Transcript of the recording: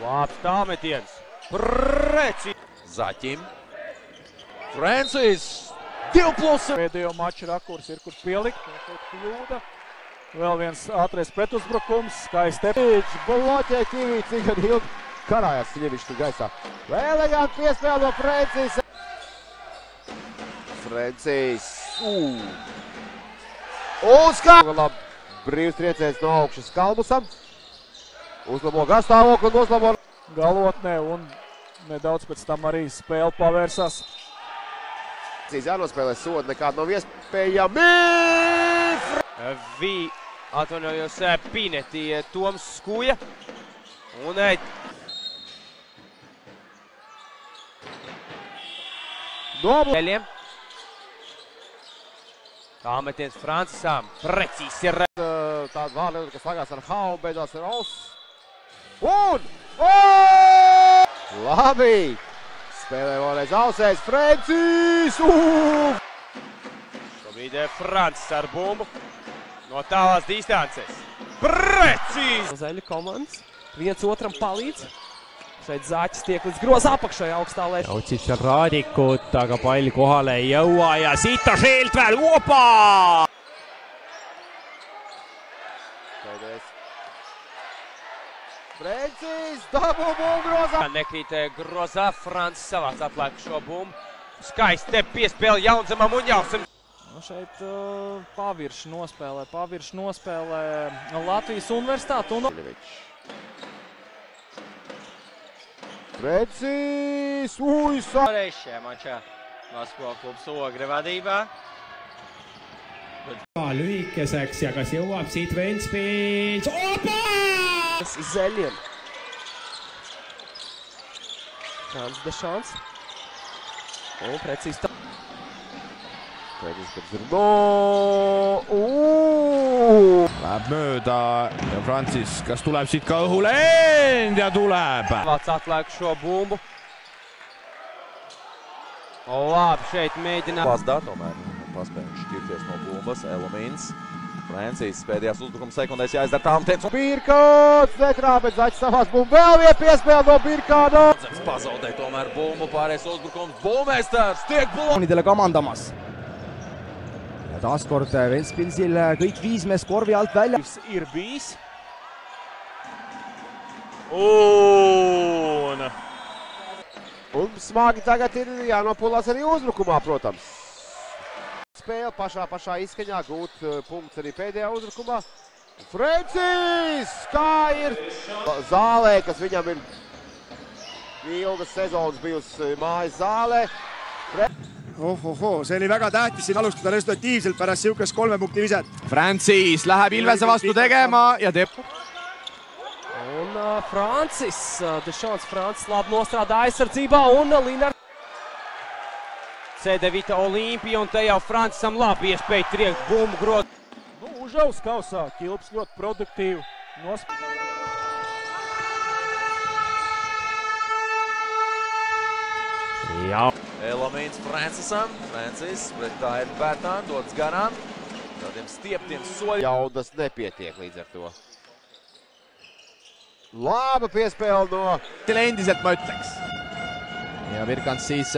Labs tāmetiens. Preci. Zaķim. Francis. 2+. Pēdējo maču rakurs ir, kur pielikt. Kļūda. Vēl viens ātrais pretuzbrukums. Skaisti. Bloķē Ķivīts, cik gan ilgi karājās Ķivičs tur gaisā. Elegant piespēle no Francis. Francis. Labi, brīvs trieciens no augšas Kalmusam. Uzlabo gastāvokli un uzlabo galotnē un nedaudz pēc tam arī spēle pavērsās. Jānospēlē sodu, nekāda nav iespējami. Atvainojos Pineti Toms Skuja. Un Noblēļiem. Tāmetiens Francisam. Precīzi ir. Tāda vārda, kas lagās ar Hau, beidzās ar Aus. Un! Labi! Spēlē vēlreiz Ausēs. Francis! Šobrīd Francis ar bumbu. No tālās distances. Precīzi! Zaļu komandas. Viens otram palīdz. Šeit Zaķis tiek līdz groza apakšai augstā lēš. Otsis Raadikut, aga pall kohale ei jõua ja siit on Šilt veel. Opa! Francis, dabu bumbu grozā. Nekrīt grozā. Francis savāc atlaik šo bumbu. Skaisti piespēle Jaunzemam un Jāsim. Šeit pavirši nospēlē Latvijas Universitāte un Francis, Šajā mačā Basketbola klubs Ogre vadībā. Lühikeseks ja kas jõuab siit Ventspils. Opa! Zaļiem. Šāns Dešāns. Un precīzi tā. Läheb mööda ja Francis, kas tuleb siit ka õhule? Ja tuleb! Vāc atlaik šo bumbu. Labi, šeit mēģina. Pazdā tomēr paspējuši šķirties no bumbas. Elements. Francis pēdējās uzbrukuma sekundēs jāizdara tāmetiens. Birkāds netrā, bet Zaķis savās bumbu. Vēl vien piespēle no Birkāda. Pazaudē tomēr bumbu. Pārējais uzbrukums. Bummesters tiek Nidele kamandamas. Ja taaskord Ventspilsil kõik 5 meest korvi alt välja. ir bijis. Un smagi tagad ir jānopulās arī uzbrukumā, protams. Spēle pašā izskaņā, gūt punkts arī pēdējā uzbrukumā. Francis! Kā ir zālē, kas viņam ir ilgas sezonas bijusi mājas zālē. See oli väga tähtis siin alustada resultatiivselt pärast siukest 3 punkti viset. Francis läheb Ilvese vastu tegema ja teeb. Un Francis, Dešāns Francis labi nostrādā aizsardzībā un Linar. C9 Olimpija un te jau Francisam labi iespēja triekt bumbu grot. Užaus kausā, Kilps ļoti produktīvi. Ja. Elements Francisam. Francis pret tā ir Bērtān, dodas garām. Tādiem stieptiem soļiem. Jaudas nepietiek līdz ar to. Laba piespēle no... Endiselt ma ütleks. Ja Virkants siis